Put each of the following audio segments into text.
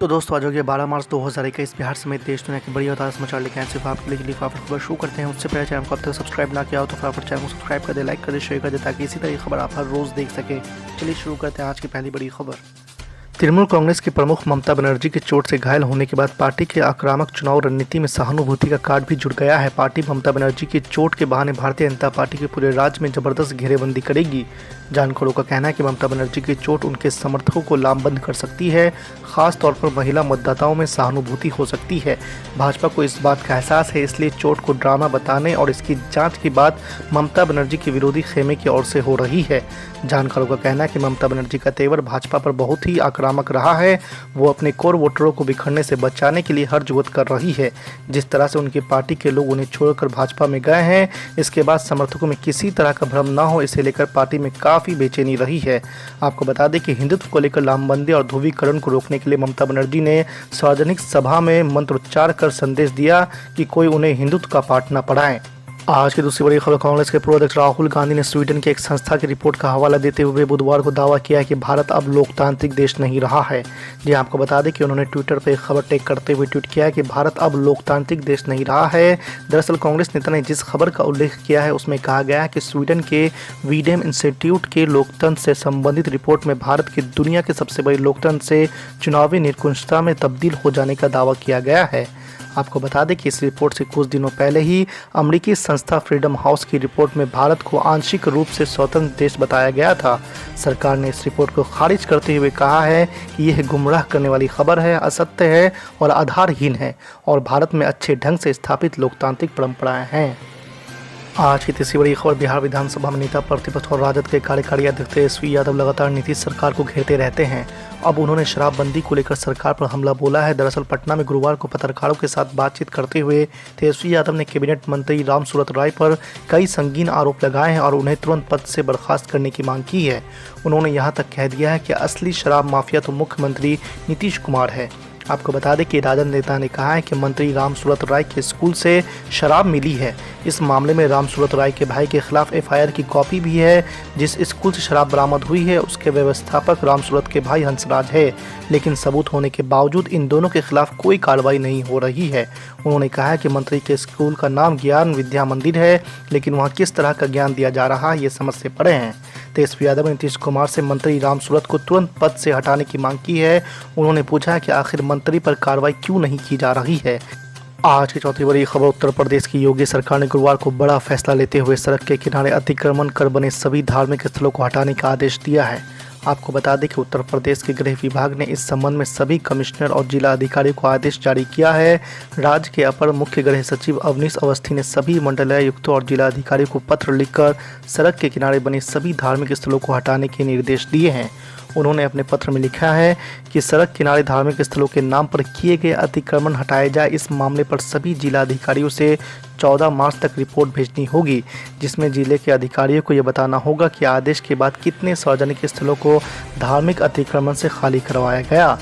तो दोस्तों आज हो गया 12 मार्च 2021। बिहार समेत देश दुनिया की बड़ी और ताज़ा समाचार लेकर आए सिर्फ आपके लिए खबर शुरू करते हैं। उससे पहले चैनल को अब तक सब्सक्राइब ना किया हो तो फटाफट चैनल को सब्सक्राइब कर दे, लाइक कर दे, शेयर कर दे ताकि इसी तरह की खबर आप हर रोज़ देख सकें। चलिए शुरू करते हैं आज की पहली बड़ी खबर। तृणमूल कांग्रेस की प्रमुख ममता बनर्जी की चोट से घायल होने के बाद पार्टी के आक्रामक चुनाव रणनीति में सहानुभूति का कार्ड भी जुड़ गया है। पार्टी ममता बनर्जी की चोट के बहाने भारतीय जनता पार्टी के पूरे राज्य में जबरदस्त घेरेबंदी करेगी। जानकारों का कहना है कि ममता बनर्जी की चोट उनके समर्थकों को लामबंद कर सकती है, खास तौर पर महिला मतदाताओं में सहानुभूति हो सकती है। भाजपा को इस बात का एहसास है, इसलिए चोट को ड्रामा बताने और इसकी जांच की बात ममता बनर्जी के विरोधी खेमे की ओर से हो रही है। जानकारों का कहना है कि ममता बनर्जी का तेवर भाजपा पर बहुत ही आक्रामक रहा है। वो अपने कोर वोटरों को बिखरने से बचाने के लिए हर जुहद कर रही है। जिस तरह से उनकी पार्टी के लोग उन्हें छोड़कर भाजपा में गए हैं, इसके बाद समर्थकों में किसी तरह का भ्रम न हो, इसे लेकर पार्टी में काफ़ी बेचैनी रही है। आपको बता दें कि हिंदुत्व को लेकर लामबंदी और ध्रुवीकरण को रोकने के लिए ममता बनर्जी ने सार्वजनिक सभा में मंत्रोच्चार कर संदेश दिया कि कोई उन्हें हिंदुत्व का पाठ न पढ़ाए। आज की दूसरी बड़ी खबर। कांग्रेस के पूर्व अध्यक्ष राहुल गांधी ने स्वीडन की एक संस्था की रिपोर्ट का हवाला देते हुए बुधवार को दावा किया कि भारत अब लोकतांत्रिक देश नहीं रहा है। जी आपको बता दें कि उन्होंने ट्विटर पर एक खबर टैग करते हुए ट्वीट किया कि भारत अब लोकतांत्रिक देश नहीं रहा है। दरअसल कांग्रेस नेता ने जिस खबर का उल्लेख किया है उसमें कहा गया है कि स्वीडन के वीडेम इंस्टीट्यूट के लोकतंत्र से संबंधित रिपोर्ट में भारत की दुनिया के सबसे बड़ी लोकतंत्र से चुनावी निरंकुशता में तब्दील हो जाने का दावा किया गया है। आपको बता दें कि इस रिपोर्ट से कुछ दिनों पहले ही अमेरिकी संस्था फ्रीडम हाउस की रिपोर्ट में भारत को आंशिक रूप से स्वतंत्र देश बताया गया था। सरकार ने इस रिपोर्ट को खारिज करते हुए कहा है कि यह गुमराह करने वाली खबर है, असत्य है और आधारहीन है और भारत में अच्छे ढंग से स्थापित लोकतांत्रिक परंपराएं हैं। आज की तीसरी बड़ी खबर। बिहार विधानसभा में नेता प्रतिपक्ष और राजद के कार्यकारी अध्यक्ष तेजस्वी यादव लगातार नीतीश सरकार को घेरते रहते हैं। अब उन्होंने शराबबंदी को लेकर सरकार पर हमला बोला है। दरअसल पटना में गुरुवार को पत्रकारों के साथ बातचीत करते हुए तेजस्वी यादव ने कैबिनेट मंत्री रामसूरत राय पर कई संगीन आरोप लगाए हैं और उन्हें तुरंत पद से बर्खास्त करने की मांग की है। उन्होंने यहां तक कह दिया है कि असली शराब माफिया तो मुख्यमंत्री नीतीश कुमार है। आपको बता दें कि राजद नेता ने कहा है कि मंत्री रामसूरत राय के स्कूल से शराब मिली है। इस मामले में रामसूरत राय के भाई के खिलाफ एफआईआर की कॉपी भी है। जिस स्कूल से शराब बरामद हुई है उसके व्यवस्थापक रामसूरत के भाई हंसराज है, लेकिन सबूत होने के बावजूद इन दोनों के खिलाफ कोई कार्रवाई नहीं हो रही है। उन्होंने कहा है कि मंत्री के स्कूल का नाम ज्ञान विद्या मंदिर है, लेकिन वहाँ किस तरह का ज्ञान दिया जा रहा है ये समझ से परे हैं। तेजस्वी यादव ने नीतीश कुमार से मंत्री रामसूरत को तुरंत पद से हटाने की मांग की है। उन्होंने पूछा कि आखिर मंत्री पर कार्रवाई क्यों नहीं की जा रही है। आज की चौथी बड़ी खबर। उत्तर प्रदेश की योगी सरकार ने गुरुवार को बड़ा फैसला लेते हुए सड़क के किनारे अतिक्रमण कर बने सभी धार्मिक स्थलों को हटाने का आदेश दिया है। आपको बता दें कि उत्तर प्रदेश के गृह विभाग ने इस संबंध में सभी कमिश्नर और जिला अधिकारियों को आदेश जारी किया है। राज्य के अपर मुख्य गृह सचिव अवनीश अवस्थी ने सभी मंडलायुक्तों और जिला अधिकारियों को पत्र लिखकर सड़क के किनारे बने सभी धार्मिक स्थलों को हटाने के निर्देश दिए हैं। उन्होंने अपने पत्र में लिखा है कि सड़क किनारे धार्मिक स्थलों के नाम पर किए गए अतिक्रमण हटाए जाए। इस मामले पर सभी जिला अधिकारियों से 14 मार्च तक रिपोर्ट भेजनी होगी, जिसमें जिले के अधिकारियों को यह बताना होगा कि आदेश के बाद कितने सार्वजनिक स्थलों को धार्मिक अतिक्रमण से खाली करवाया गया।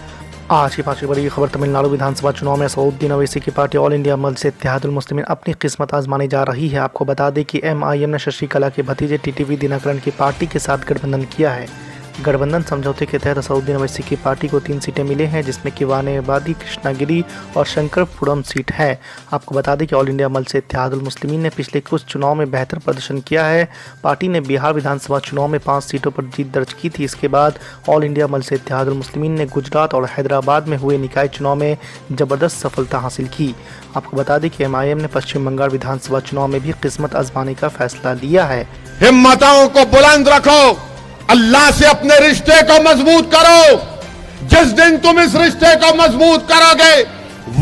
आज की पांचवी बड़ी खबर। तमिलनाडु विधानसभा चुनाव में असदुद्दीन ओवैसी की पार्टी ऑल इंडिया मजलिस इत्तेहादुल मुस्लिमीन अपनी किस्मत आजमाने जा रही है। आपको बता दें कि एमआईएम ने शशिकला के भतीजे टीटीवी दिनकरन की पार्टी के साथ गठबंधन किया है। गठबंधन समझौते के तहत असदुद्दीन ओवैसी की पार्टी को 3 सीटें मिली हैं, जिसमें कि वानेबादी, कृष्णागिरी और शंकरपुरम सीट है। आपको बता दें कि ऑल इंडिया मजलिस इत्तेहादुल मुस्लिमीन ने पिछले कुछ चुनाव में बेहतर प्रदर्शन किया है। पार्टी ने बिहार विधानसभा चुनाव में 5 सीटों पर जीत दर्ज की थी। इसके बाद ऑल इंडिया मजलिस इत्तेहादुल मुस्लिमीन ने गुजरात और हैदराबाद में हुए निकाय चुनाव में जबरदस्त सफलता हासिल की। आपको बता दें कि एमआईएम ने पश्चिम बंगाल विधानसभा चुनाव में भी किस्मत आजमाने का फैसला लिया है। हिम्मतों को बुलंद रखो, अल्लाह से अपने रिश्ते को मजबूत करो। जिस दिन तुम इस रिश्ते को मजबूत करोगे,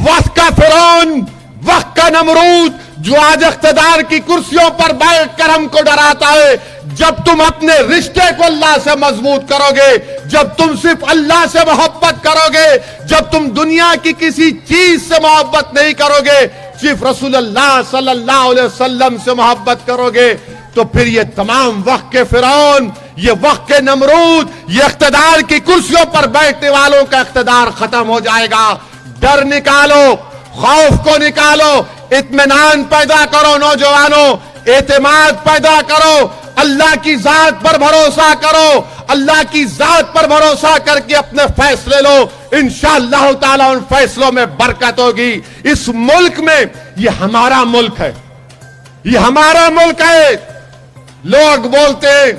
वक्त का फिरौन, वक्त का नमरूद जो आज इख्तिदार की कुर्सियों पर बैठकर हमको डराता है, जब तुम अपने रिश्ते को अल्लाह से मजबूत करोगे, जब तुम सिर्फ अल्लाह से मोहब्बत करोगे, जब तुम दुनिया की किसी चीज से मोहब्बत नहीं करोगे, सिर्फ रसूलुल्लाह सल्लल्लाहु अलैहि वसल्लम से मोहब्बत करोगे, तो फिर ये तमाम वक्त के फिरौन, ये वक्त के नमरूद, ये इख्तिदार की कुर्सियों पर बैठने वालों का इख्तिदार खत्म हो जाएगा। डर निकालो, खौफ को निकालो, इत्मीनान पैदा करो नौजवानों, एतमाद पैदा करो, अल्लाह की जात पर भरोसा करो, अल्लाह की जात पर भरोसा करके अपने फैसले लो। इंशाअल्लाह ताला उन फैसलों में बरकत होगी। इस मुल्क में, ये हमारा मुल्क है, ये हमारा मुल्क है। लोग बोलते हैं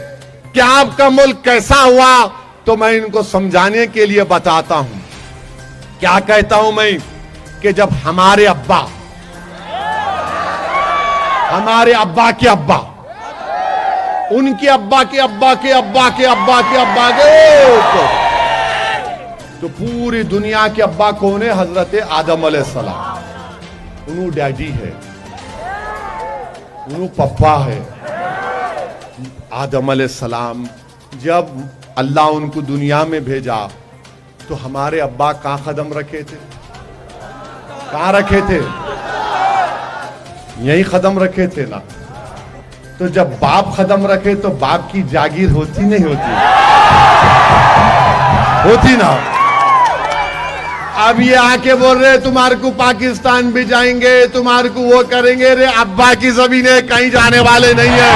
कि आपका मुल्क कैसा हुआ, तो मैं इनको समझाने के लिए बताता हूं। क्या कहता हूं मैं कि जब हमारे अब्बा के अब्बा, उनके अब्बा के अब्बा के अब्बा के अब्बा के अब्बा के, तो पूरी दुनिया के अब्बा कौन है? हजरत आदम अलैहिस्सलाम। उन्हों डैडी है, उन्हों पप्पा है। आदम अलैहिस्सलाम जब अल्लाह उनको दुनिया में भेजा तो हमारे अब्बा कहां कदम रखे थे? कहां रखे थे? यही कदम रखे थे ना। तो जब बाप कदम रखे तो बाप की जागीर होती नहीं होती? होती ना। अब ये आके बोल रहे तुम्हारे को पाकिस्तान भी जाएंगे, तुम्हारे को वो करेंगे। रे अब्बा की जमीनें कहीं जाने वाले नहीं है,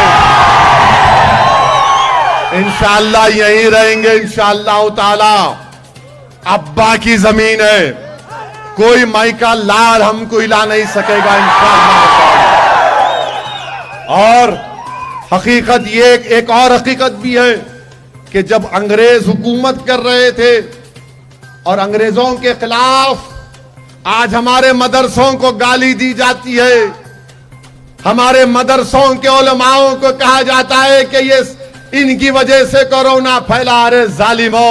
इंशाअल्लाह यहीं रहेंगे इंशाअल्लाह ताला। अब्बा की जमीन है, कोई माई का लाल हमको हिला नहीं सकेगा इंशाअल्लाह। और हकीकत ये, एक और हकीकत भी है कि जब अंग्रेज हुकूमत कर रहे थे और अंग्रेजों के खिलाफ आज हमारे मदरसों को गाली दी जाती है, हमारे मदरसों के उलमाओं को कहा जाता है कि ये इनकी वजह से कोरोना फैला। अरे जालिमो,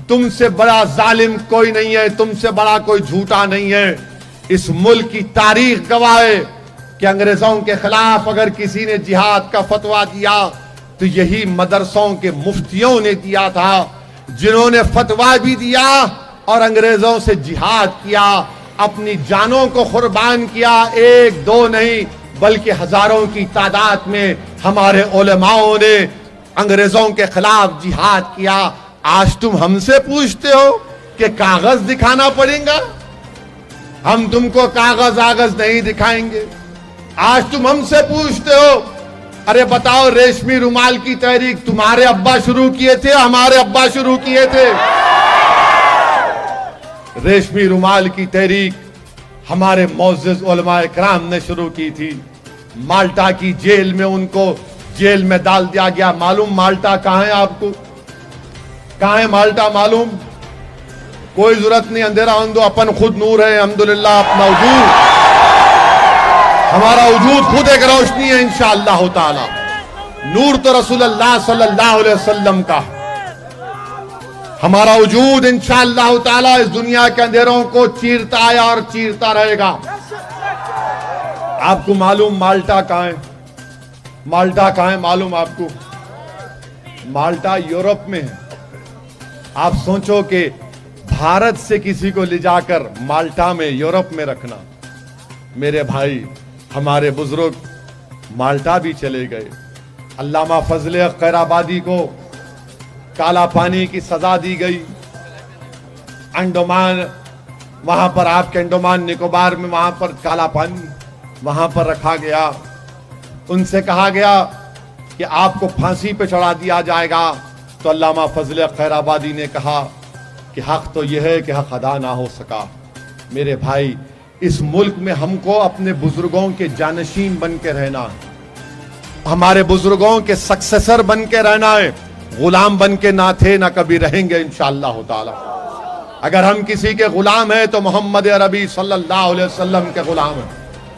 तुमसे बड़ा जालिम कोई नहीं है, तुमसे बड़ा कोई झूठा नहीं है। इस मुल्क की तारीख गवाह है कि अंग्रेजों के खिलाफ अगर किसी ने जिहाद का फतवा दिया तो यही मदरसों के मुफ्तियों ने दिया था, जिन्होंने फतवा भी दिया और अंग्रेजों से जिहाद किया, अपनी जानों को कुर्बान किया। एक दो नहीं बल्कि हजारों की तादाद में हमारे उलमाओं ने अंग्रेजों के खिलाफ जिहाद किया। आज तुम हमसे पूछते हो कि कागज दिखाना पड़ेगा? हम तुमको कागज आगज नहीं दिखाएंगे। आज तुम हमसे पूछते हो, अरे बताओ रेशमी रुमाल की तहरीक तुम्हारे अब्बा शुरू किए थे, हमारे अब्बा शुरू किए थे? रेशमी रुमाल की तहरीक हमारे मोअज़्ज़िज़ उलमाए किराम ने शुरू की थी। माल्टा की जेल में उनको जेल में डाल दिया गया। मालूम माल्टा कहां है आपको? कहां है माल्टा मालूम? कोई जरूरत नहीं, अंधेरा अंधो अपन खुद नूर है अल्हम्दुलिल्लाह। अपना वजूद, हमारा वजूद खुद एक रोशनी है इंशाअल्लाह ताला। नूर तो रसूलुल्लाह सल्लल्लाहु अलैहि वसल्लम का। हमारा वजूद इंशाअल्लाह ताला इस दुनिया के अंधेरों को चीरता आया और चीरता रहेगा। आपको मालूम माल्टा कहां है? माल्टा कहां है मालूम आपको? माल्टा यूरोप में है। आप सोचो कि भारत से किसी को ले जाकर माल्टा में, यूरोप में रखना। मेरे भाई, हमारे बुजुर्ग माल्टा भी चले गए। अल्लामा फजले खैराबादी को काला पानी की सजा दी गई। अंडमान, वहां पर आपके अंडमान निकोबार में वहां पर काला पानी वहां पर रखा गया। उनसे कहा गया कि आपको फांसी पे चढ़ा दिया जाएगा। तो अल्लामा फजले खैराबादी ने कहा कि हक तो यह है कि हक अदा ना हो सका। मेरे भाई, इस मुल्क में हमको अपने बुजुर्गों के जानशीन बन के रहना है, हमारे बुजुर्गों के सक्सेसर बन के रहना है। गुलाम बन के ना थे ना कभी रहेंगे इंशाअल्लाह ताला। अगर हम किसी के गुलाम हैं तो मोहम्मद अरबी सल्लल्लाहु अलैहि वसल्लम के गुलाम हैं।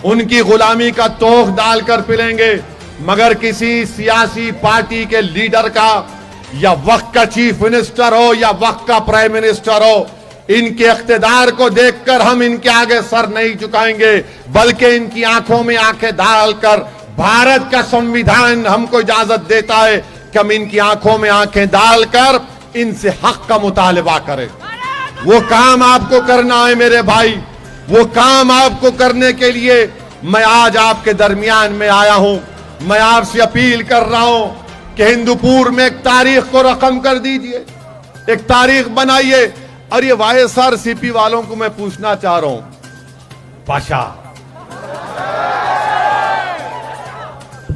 उनकी गुलामी का तोख डालकर पिलेंगे। मगर किसी सियासी पार्टी के लीडर का या वक्त का चीफ मिनिस्टर हो या वक्त का प्राइम मिनिस्टर हो, इनके इख्तिदार को देखकर हम इनके आगे सर नहीं झुकाएंगे, बल्कि इनकी आंखों में आंखें डालकर भारत का संविधान हमको इजाजत देता है कि हम इनकी आंखों में आंखें डालकर इनसे हक का मुतालिबा करें। वो काम आपको करना है मेरे भाई। वो काम आपको करने के लिए मैं आज आपके दरमियान में आया हूं। मैं आपसे अपील कर रहा हूं कि हिंदुपुर में एक तारीख को रकम कर दीजिए, एक तारीख बनाइए। और ये YSRCP वालों को मैं पूछना चाह रहा हूं, पाशा,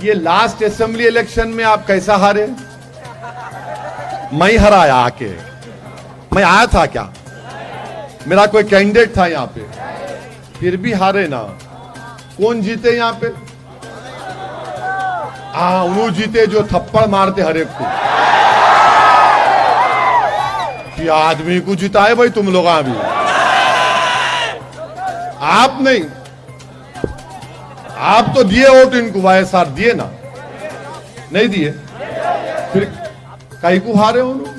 ये लास्ट असेंबली इलेक्शन में आप कैसा हारे? मैं ही हराया आके? मैं आया था क्या? मेरा कोई कैंडिडेट था यहां पे, फिर भी हारे ना। कौन जीते यहां पे? उन्होंने जीते जो थप्पड़ मारते हर एक को। कि आदमी को जिताए भाई तुम लोग अभी, आप नहीं। आप तो दिए वोट इनको, वाईएसआर दिए ना, नहीं दिए, फिर कई को हारे उन्होंने।